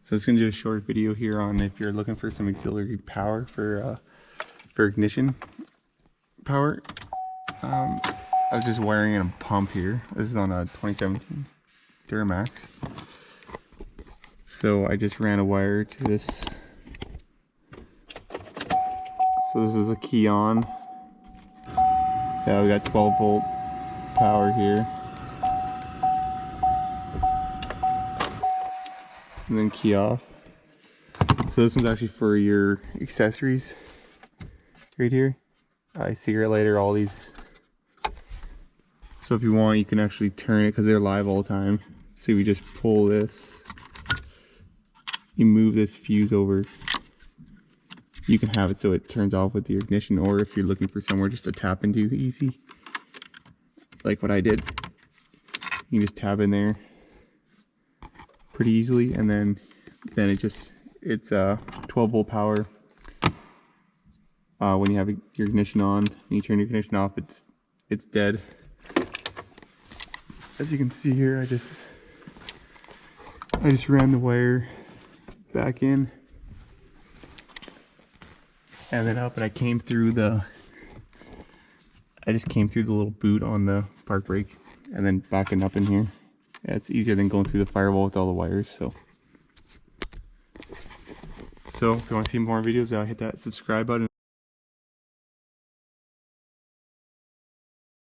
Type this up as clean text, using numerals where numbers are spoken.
So it's gonna do a short video here on if you're looking for some auxiliary power for ignition power. I was just wiring in a pump here. This is on a 2017 Duramax. So I just ran a wire to this. So this is a key on. Yeah, we got 12 volt power here. And then key off. So this one's actually for your accessories right here. Cigarette lighter, all these. So if you want, you can actually turn it because they're live all the time. So we just pull this. You move this fuse over. You can have it so it turns off with your ignition, or if you're looking for somewhere just to tap into easy, like what I did, you can just tap in there pretty easily, and then it's 12 volt power. When you have your ignition on and you turn your ignition off, it's dead. As you can see here, I just ran the wire back in and then up, and I just came through the little boot on the park brake and then backing up in here. Yeah, it's easier than going through the firewall with all the wires. So if you want to see more videos, hit that subscribe button.